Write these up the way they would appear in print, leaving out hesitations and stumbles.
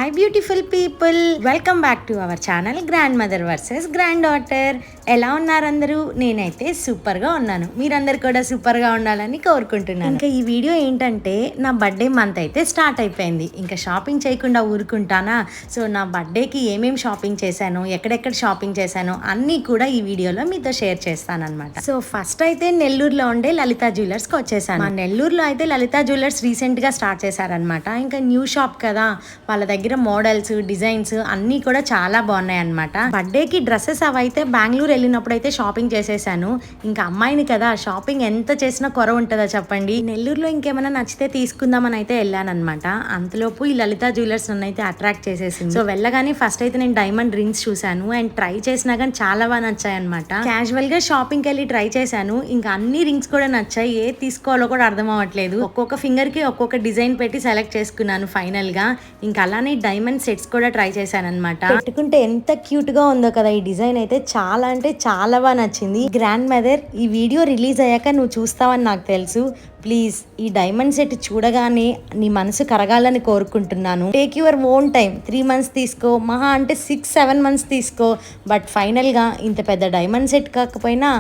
Hi beautiful people, welcome back to our channel grand mother versus grand daughter. ఎలా ఉన్నారు అందరూ? నేనైతే సూపర్గా ఉన్నాను. మీరందరు కూడా సూపర్గా ఉండాలని కోరుకుంటున్నాను. ఇంకా ఈ వీడియో ఏంటంటే నా బర్త్డే మంత్ అయితే స్టార్ట్ అయిపోయింది. ఇంకా షాపింగ్ చేయకుండా ఊరుకుంటానా? సో నా బర్త్డేకి ఏమేమి షాపింగ్ చేశాను, ఎక్కడెక్కడ షాపింగ్ చేశాను అన్నీ కూడా ఈ వీడియోలో మీతో షేర్ చేస్తాను అనమాట. సో ఫస్ట్ అయితే నెల్లూరులో ఉండే లలితా జ్యువెలర్స్కి వచ్చేసాను. మా నెల్లూరులో అయితే లలితా జ్యువెలర్స్ రీసెంట్గా స్టార్ట్ చేశారనమాట. ఇంకా న్యూ షాప్ కదా, వాళ్ళ దగ్గర మోడల్స్, డిజైన్స్ అన్నీ కూడా చాలా బాగున్నాయి అనమాట. బర్త్డేకి డ్రెస్సెస్ అవైతే బెంగళూరు వెళ్ళినప్పుడు అయితే షాపింగ్ చేసేసాను. ఇంకా అమ్మాయిని కదా, షాపింగ్ ఎంత చేసినా కొర ఉంటుందా చెప్పండి. నెల్లూరులో ఇంకేమైనా నచ్చితే తీసుకుందామని అయితే వెళ్ళానమాట. అంతలోపు ఈ లలితా జ్యువెలర్స్ నన్ను అయితే అట్రాక్ట్ చేసేసింది. సో వెళ్ళగానే ఫస్ట్ అయితే నేను డైమండ్ రింగ్స్ చూసాను అండ్ ట్రై చేసినా కానీ చాలా బాగా నచ్చాయి అనమాట. క్యాజువల్ గా షాపింగ్కి వెళ్ళి ట్రై చేశాను. ఇంకా అన్ని రింగ్స్ కూడా నచ్చాయి. ఏ తీసుకోవాలో కూడా అర్థం అవ్వట్లేదు. ఒక్కొక్క ఫింగర్ కి ఒక్కొక్క డిజైన్ పెట్టి సెలెక్ట్ చేసుకున్నాను ఫైనల్ గా. ఇంకా అలానే డైమండ్ సెట్స్ కూడా ట్రై చేశాను అనమాట. పెట్టుకుంటే ఎంత క్యూట్ గా ఉందో కదా. ఈ డిజైన్ అయితే చాలా అంటే చాలా బాగా నచ్చింది. గ్రాండ్ మదర్, ఈ వీడియో రిలీజ్ అయ్యాక నువ్వు చూస్తావని నాకు తెలుసు. ప్లీజ్ ఈ డైమండ్ సెట్ చూడగానే నీ మనసు కరగాలని కోరుకుంటున్నాను. Take your own time. 3 months తీసుకో, మహా అంటే 6-7 months తీసుకో. బట్ ఫైనల్గా ఇంత పెద్ద డైమండ్ సెట్ కాకపోయినా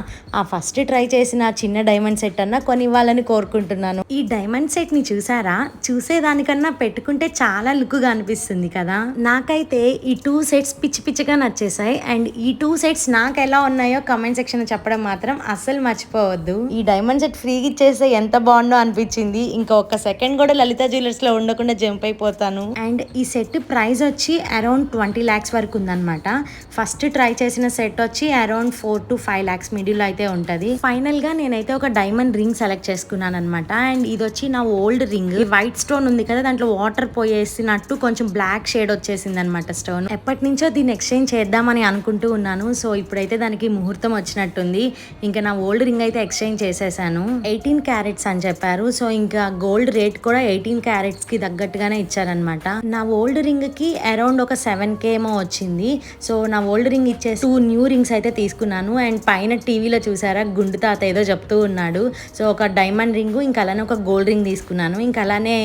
ఆ ఫస్ట్ ట్రై చేసిన చిన్న డైమండ్ సెట్ అన్నా కొనివ్వాలని కోరుకుంటున్నాను. ఈ డైమండ్ సెట్ ని చూసారా? చూసేదానికన్నా పెట్టుకుంటే చాలా లుక్గా అనిపిస్తుంది కదా. నాకైతే ఈ 2 sets పిచ్చి పిచ్చిగా నచ్చేసాయి. అండ్ ఈ 2 sets నాకు ఎలా ఉన్నాయో కమెంట్ సెక్షన్ చెప్పడం మాత్రం అస్సలు మర్చిపోవద్దు. ఈ డైమండ్ సెట్ ఫ్రీగా ఇచ్చేస్తే ఎంత బాగుందో అనిపించింది. ఇంకా ఒక్క సెకండ్ కూడా లలితా జ్యువెలర్స్ లో ఉండకుండా జంప్ అయిపోతాను. అండ్ ఈ సెట్ ప్రైస్ వచ్చి అరౌండ్ 20 lakhs వరకు ఉందన్నమాట. ఫస్ట్ ట్రై చేసిన సెట్ వచ్చి అరౌండ్ 4 to 5 lakhs మిడిల్ అయితే ఉంటది. ఫైనల్ గా నేనైతే ఒక డైమండ్ రింగ్ సెలెక్ట్ చేసుకున్నాను అనమాట. అండ్ ఇది వచ్చి నా ఓల్డ్ రింగ్. వైట్ స్టోన్ ఉంది కదా, దాంట్లో వాటర్ పోయేసినట్టు కొంచెం బ్లాక్ షేడ్ వచ్చేసింది అనమాట స్టోన్. ఎప్పటి నుంచో దీన్ని ఎక్స్చేంజ్ చేద్దామని అనుకుంటూ ఉన్నాను. సో ఇప్పుడైతే దానికి ముహూర్తం వచ్చినట్టుంది. ఇంకా నా ఓల్డ్ రింగ్ అయితే ఎక్స్చేంజ్ చేసేసాను. 18 carats అని చెప్పారు. సో ఇంకా గోల్డ్ రేట్ కూడా 18 carats కి తగ్గట్టుగానే ఇచ్చారనమాట. నా ఓల్డ్ రింగ్ కి అరౌండ్ ఒక 7K ఏమో వచ్చింది. సో నా ఓల్డ్ రింగ్ ఇచ్చే 2 న్యూ రింగ్స్ అయితే తీసుకున్నాను. అండ్ పైన టీవీలో చూసారా, గుండు తాత ఏదో చెప్తూ ఉన్నాడు. సో ఒక డైమండ్ రింగ్, ఇంకా అలానే ఒక గోల్డ్ రింగ్ తీసుకున్నాను. ఇంకా అలానే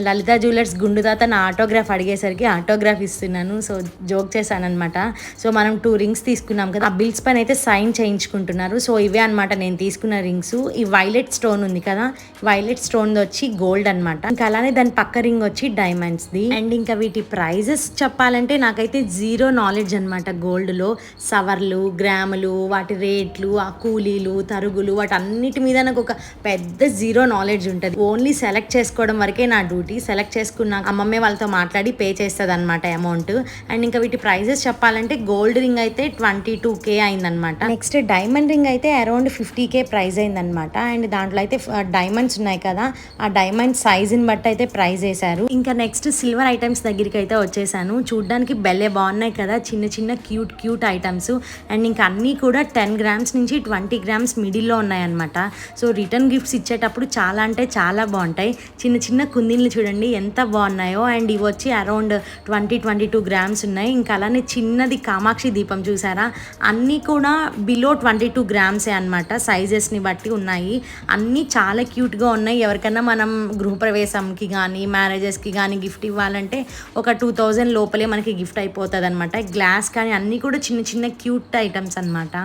లలితా జ్యువెలర్స్ గుండు తాత నా ఆటోగ్రాఫ్ అడిగేసరికి ఆటోగ్రాఫ్ ఇస్తున్నాను. సో జోక్ చేశాను అనమాట. సో మనం 2 రింగ్స్ తీసుకున్నాం కదా, ఆ బిల్స్ పైన అయితే సైన్ చేయించుకుంటున్నారు. సో ఇవే అనమాట నేను తీసుకున్న రింగ్స్. ఈ వైలెట్ స్టోన్ ఉంది కదా, వైలెట్ స్టోన్ వచ్చి గోల్డ్ అనమాట. ఇంకా అలానే దాని పక్క రింగ్ వచ్చి డైమండ్స్ ది. అండ్ ఇంకా వీటి ప్రైజెస్ చెప్పాలంటే నాకైతే జీరో నాలెడ్జ్ అనమాట. గోల్డ్ లో సవర్లు, గ్రాములు, వాటి రేట్లు, ఆ కూలీలు, తరుగులు, వాటి అన్నిటి మీద నాకు ఒక పెద్ద జీరో నాలెడ్జ్ ఉంటుంది. ఓన్లీ సెలెక్ట్ చేసుకోవడం వరకే నా డ్యూటీ. సెలెక్ట్ చేసుకున్న అమ్మమ్మే వాళ్ళతో మాట్లాడి పే చేస్తుంది అనమాట అమౌంట్. అండ్ ఇంకా వీటి ప్రైజెస్ చెప్పాలంటే గోల్డ్ రింగ్ అయితే 22K అయిందనమాట. నెక్స్ట్ డైమండ్ రింగ్ అయితే అరౌండ్ 50K ప్రైజ్ అయిందనమాట. అండ్ దాంట్లో అయితే డైమండ్స్ ఉన్నాయి కదా, ఆ డైమండ్ సైజుని బట్టి అయితే ప్రైజ్ వేశారు. ఇంకా నెక్స్ట్ సిల్వర్ ఐటమ్స్ దగ్గరికి అయితే వచ్చేసాను. చూడ్డానికి బెల్లే బాగున్నాయి కదా, చిన్న చిన్న క్యూట్ ఐటమ్స్. అండ్ ఇంకా అన్నీ కూడా 10 grams నుంచి 20 grams మిడిల్లో ఉన్నాయన్నమాట. సో రిటర్న్ గిఫ్ట్స్ ఇచ్చేటప్పుడు చాలా అంటే చాలా బాగుంటాయి. చిన్న చిన్న కుందీలు చూడండి ఎంత బాగున్నాయో. అండ్ ఇవి వచ్చి అరౌండ్ 20-22 grams ఉన్నాయి. ఇంకా అలానే చిన్నది కామాక్షి దీపం చూసారా, అన్నీ కూడా బిలో 22 grams అనమాట. సైజెస్ని బట్టి ఉన్నాయి. అన్నీ చాలా క్యూట్గా ఉన్నాయి. ఎవరికైనా మనం గృహప్రవేశంకి కానీ మ్యారేజెస్కి కానీ గిఫ్ట్ ఇవ్వాలంటే ఒక 2000 లోపలే మనకి గిఫ్ట్ అయిపోతుంది అనమాట. గ్లాస్ కానీ అన్నీ కూడా చిన్న చిన్న క్యూట్ ఐటమ్స్ అనమాట.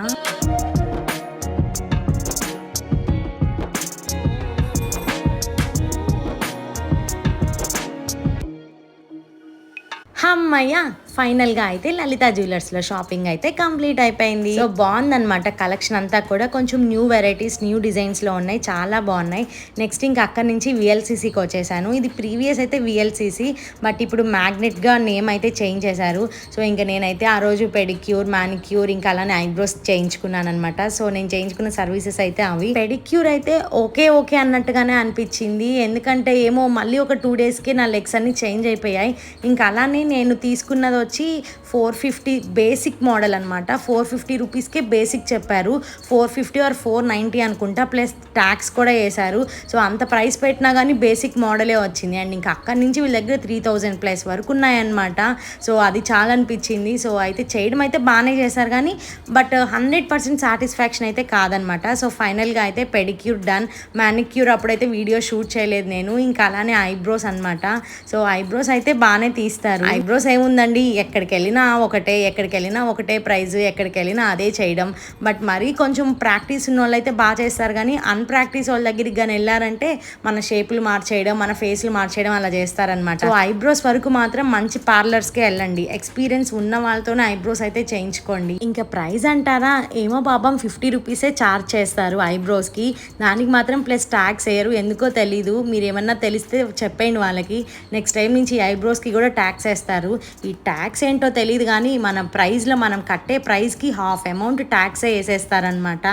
అమ్మయ్య, ఫైనల్గా అయితే లలితా జ్యువెలర్స్లో షాపింగ్ అయితే కంప్లీట్ అయిపోయింది. సో బాగుందనమాట కలెక్షన్ అంతా కూడా. కొంచెం న్యూ వెరైటీస్, న్యూ డిజైన్స్లో ఉన్నాయి, చాలా బాగున్నాయి. నెక్స్ట్ ఇంకా అక్కడి నుంచి VLCCకి వచ్చేసాను. ఇది ప్రీవియస్ అయితే VLCC, బట్ ఇప్పుడు మ్యాగ్నెట్గా నేమ్ అయితే చేంజ్ చేశారు. సో ఇంకా నేనైతే ఆ రోజు పెడిక్యూర్, మ్యానిక్యూర్, ఇంకా అలానే ఐబ్రోస్ చేయించుకున్నాను అనమాట. సో నేను చేయించుకున్న సర్వీసెస్ అయితే అవి. పెడిక్యూర్ అయితే ఓకే అన్నట్టుగానే అనిపించింది. ఎందుకంటే ఏమో మళ్ళీ ఒక 2 daysకి నా లెగ్స్ అన్ని చేంజ్ అయిపోయాయి. ఇంకా అలానే నేను తీసుకున్నది వచ్చి 450 బేసిక్ మోడల్ అనమాట. 450 రూపీస్కే బేసిక్ చెప్పారు. 450 ఆర్ 490 అనుకుంటా, ప్లస్ ట్యాక్స్ కూడా వేశారు. సో అంత ప్రైస్ పెట్టినా కానీ బేసిక్ మోడలే వచ్చింది. అండ్ ఇంకా అక్కడి నుంచి వీళ్ళ దగ్గర 3000+ వరకు ఉన్నాయన్నమాట. సో అది చాలా అనిపించింది. సో అయితే చేయడం అయితే బాగానే చేశారు కానీ బట్ 100% సాటిస్ఫాక్షన్ అయితే కాదనమాట. సో ఫైనల్గా అయితే పెడిక్యూర్ డన్. మ్యానిక్యూర్ అప్పుడైతే వీడియో షూట్ చేయలేదు నేను. ఇంకా అలానే ఐబ్రోస్ అనమాట. సో ఐబ్రోస్ అయితే బాగానే తీస్తారు. ఐబ్రోస్ ఏముందండి, ఎక్కడికి వెళ్ళినా ఒకటే ప్రైజ్, ఎక్కడికి వెళ్ళినా అదే చేయడం. బట్ మరీ కొంచెం ప్రాక్టీస్ ఉన్న వాళ్ళు అయితే బాగా చేస్తారు కానీ అన్ప్రాక్టీస్ వాళ్ళ దగ్గరికి కానీ వెళ్ళారంటే మన షేపులు మార్చేయడం, మన ఫేస్లు మార్చేయడం అలా చేస్తారనమాట. సో ఐబ్రోస్ వరకు మాత్రం మంచి పార్లర్స్కే వెళ్ళండి. ఎక్స్పీరియన్స్ ఉన్న వాళ్ళతోనే ఐబ్రోస్ అయితే చేయించుకోండి. ఇంకా ప్రైస్ అంటారా, ఏమో పాపం 50 రూపీసే ఛార్జ్ చేస్తారు ఐబ్రోస్కి. దానికి మాత్రం ప్లస్ ట్యాక్స్ వేయరు, ఎందుకో తెలీదు. మీరు ఏమన్నా తెలిస్తే చెప్పండి వాళ్ళకి. నెక్స్ట్ టైం నుంచి ఐబ్రోస్కి కూడా ట్యాక్స్ వేస్తారు. ఈ ట్యాక్స్ ఏంటో తెలియదు కానీ మన ప్రైస్లో, మనం కట్టే ప్రైస్కి హాఫ్ అమౌంట్ ట్యాక్సే వేసేస్తారనమాట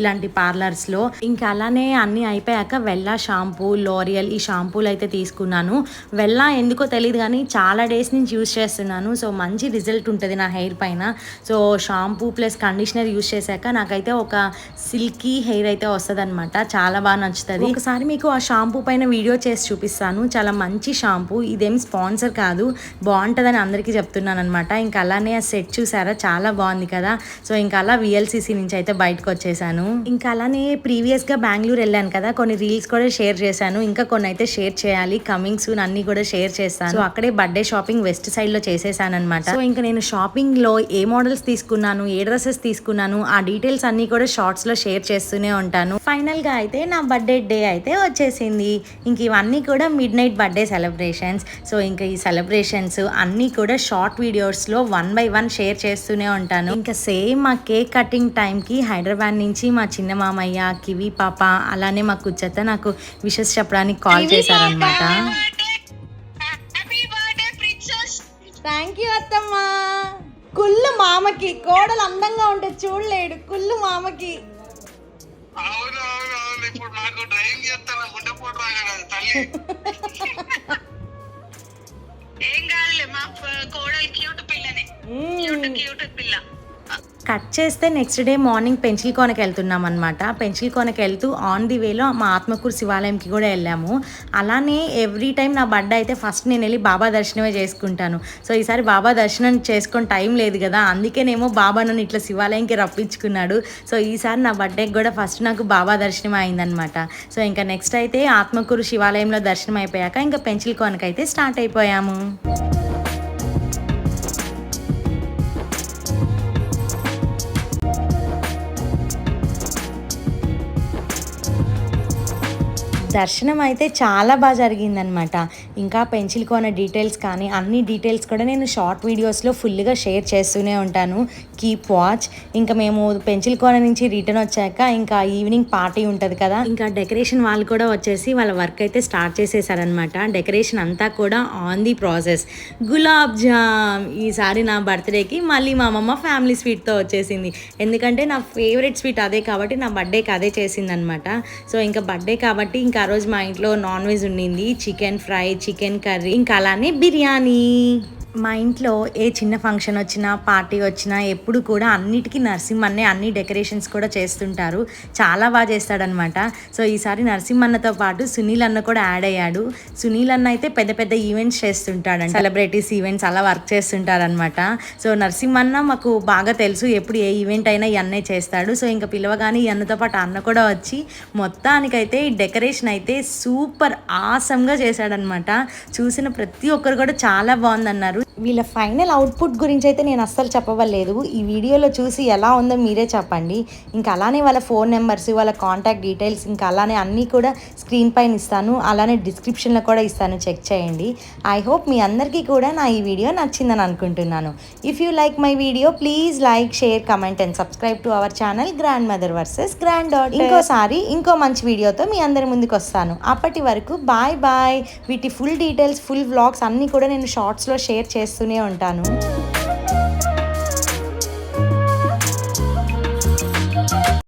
ఇలాంటి పార్లర్స్లో. ఇంకా అలానే అన్నీ అయిపోయాక వెల్లా షాంపూ, లోరియల్ ఈ షాంపూలు అయితే తీసుకున్నాను. వెల్లా ఎందుకో తెలియదు కానీ చాలా డేస్ నుంచి యూస్ చేస్తున్నాను. సో మంచి రిజల్ట్ ఉంటుంది నా హెయిర్ పైన. So shampoo plus conditioner use చేశాక నాకైతే ఒక సిల్కీ హెయిర్ అయితే వస్తుంది అనమాట. చాలా బాగా నచ్చుతుంది. ఒకసారి మీకు ఆ షాంపూ పైన వీడియో చేసి చూపిస్తాను. చాలా మంచి షాంపూ. ఇదేం స్పాన్సర్ కాదు, బాగుంటుందని అందరికీ చెప్తున్నాను అనమాట. ఇంకా అలానే ఆ సెట్ చూసారా, చాలా బాగుంది కదా. సో ఇంకా అలా VLCC నుంచి అయితే బయటకు వచ్చేసాను. ఇంకా అలానే ప్రీవియస్గా బెంగళూరు వెళ్ళాను కదా, కొన్ని రీల్స్ కూడా షేర్ చేశాను. ఇంకా కొన్ని అయితే షేర్ చేయాలి, కమింగ్ సూన్ అన్ని కూడా షేర్ చేస్తాను. సో అక్కడే బర్త్డే షాపింగ్ వెస్ట్ సైడ్ లో చేసేసాను అనమాట. సో ఇంకా నేను షాపింగ్ లో ఏ మోడల్స్ తీసుకున్నాను, ఏ డ్రెస్సెస్ తీసుకున్నాను, ఆ డీటెయిల్స్ అన్ని కూడా షార్ట్స్ లో షేర్ చేస్తూనే ఉంటాను. ఫైనల్ గా అయితే నా బర్త్డే డే అయితే వచ్చేసింది. ఇంక ఇవన్నీ కూడా mid night birthday celebrations. So ఇంకా ఈ సెలబ్రేషన్స్ అన్నీ కూడా షార్ట్ వీడియోస్ లో 1 by 1 షేర్ చేస్తూనే ఉంటాను. ఇంకా సేమ్ మా కేక్ కటింగ్ టైంకి హైదరాబాద్ నుంచి మా చిన్న మామయ్య, కివి పాప, అలానే మా కుచ్చత్త నాకు విషెస్ చెప్పడానికి కాల్ చేశారనమాట. థ్యాంక్ యూ అత్తమ్మ. కుళ్ళు మామకి, కోడలు అందంగా ఉంటే చూడలేడు, కుళ్ళు మామకి. ఏం కాదులే, మా కోడలు క్యూట్ పిల్లనే, క్యూట్ పిల్ల. కట్ చేస్తే నెక్స్ట్ డే మార్నింగ్ పెంచిల్కోనకి వెళ్తున్నాం అనమాట. పెంచిల్కోనకి వెళ్తూ ఆన్ ది వేలో మా ఆత్మకూరు శివాలయంకి కూడా వెళ్ళాము. అలానే ఎవ్రీ టైం నా బర్త్డే అయితే ఫస్ట్ నేను వెళ్ళి బాబా దర్శనమే చేసుకుంటాను. సో ఈసారి బాబా దర్శనం చేసుకొని టైం లేదు కదా, అందుకేనేమో బాబా నన్ను ఇట్లా శివాలయంకి రప్పించుకున్నాడు. సో ఈసారి నా బర్త్డేకి కూడా ఫస్ట్ నాకు బాబా దర్శనం అయిందనమాట. సో ఇంకా నెక్స్ట్ అయితే ఆత్మకూరు శివాలయంలో దర్శనం అయిపోయాక ఇంకా పెంచిల్కోనకి అయితే స్టార్ట్ అయిపోయాము. దర్శనం అయితే చాలా బాగా జరిగిందనమాట. ఇంకా పెంచిల్కోన డీటెయిల్స్ కానీ అన్ని డీటెయిల్స్ కూడా నేను షార్ట్ వీడియోస్లో ఫుల్గా షేర్ చేస్తూనే ఉంటాను. Keep watch. ఇంకా మేము పెంచిల్కోన నుంచి రిటర్న్ వచ్చాక ఇంకా ఈవినింగ్ పార్టీ ఉంటుంది కదా, ఇంకా డెకరేషన్ వాళ్ళు కూడా వచ్చేసి వాళ్ళ వర్క్ అయితే స్టార్ట్ చేసేసారనమాట. డెకరేషన్ అంతా కూడా on the process. Gulab jam ఈసారి నా బర్త్డేకి మళ్ళీ మా అమ్మమ్మ ఫ్యామిలీ స్వీట్తో వచ్చేసింది. ఎందుకంటే నా ఫేవరెట్ స్వీట్ అదే కాబట్టి నా బర్త్డేకి అదే చేసిందనమాట. సో ఇంకా బర్త్డే కాబట్టి ఇంకా ఆ రోజు మా ఇంట్లో నాన్ వెజ్ ఉండింది. చికెన్ ఫ్రై, చికెన్ కర్రీ, ఇంకా అలానే బిర్యానీ. మా ఇంట్లో ఏ చిన్న ఫంక్షన్ వచ్చినా, పార్టీ వచ్చినా ఎప్పుడు కూడా అన్నిటికీ నరసింహన్నే అన్ని డెకరేషన్స్ కూడా చేస్తుంటారు. చాలా బాగా చేస్తాడనమాట. సో ఈసారి నరసింహన్నతో పాటు సునీల్ అన్న కూడా యాడ్ అయ్యాడు. సునీల్ అన్న అయితే పెద్ద పెద్ద ఈవెంట్స్ చేస్తుంటాడు, సెలబ్రిటీస్ ఈవెంట్స్ అలా వర్క్ చేస్తుంటారనమాట. సో నరసింహన్న మాకు బాగా తెలుసు, ఎప్పుడు ఏ ఈవెంట్ అయినా ఈ అన్నే చేస్తాడు. సో ఇంకా పిలవగానే ఈ అన్నతో పాటు అన్న కూడా వచ్చి మొత్తానికైతే ఈ డెకరేషన్ అయితే సూపర్ ఆసమ్గా చేశాడనమాట. చూసిన ప్రతి ఒక్కరు కూడా చాలా బాగుందన్నారు. వీళ్ళ ఫైనల్ అవుట్పుట్ గురించి అయితే నేను అస్సలు చెప్పవలేదు. ఈ వీడియోలో చూసి ఎలా ఉందో మీరే చెప్పండి. ఇంకా అలానే వాళ్ళ ఫోన్ నెంబర్స్, వాళ్ళ కాంటాక్ట్ డీటెయిల్స్ ఇంకా అలానే అన్నీ కూడా స్క్రీన్ పైన ఇస్తాను, అలానే డిస్క్రిప్షన్లో కూడా ఇస్తాను, చెక్ చేయండి. ఐ హోప్ మీ అందరికీ కూడా నా ఈ వీడియో నచ్చిందని అనుకుంటున్నాను. If you like my video please like, share, comment and subscribe to our channel grand mother versus grand daughter. ఇంకోసారి ఇంకో మంచి వీడియోతో మీ అందరి ముందుకు వస్తాను. అప్పటి వరకు బాయ్ బాయ్. వీటి ఫుల్ డీటెయిల్స్, ఫుల్ వ్లాగ్స్ అన్నీ కూడా నేను షార్ట్స్లో షేర్ చేస్తూనే ఉంటాను.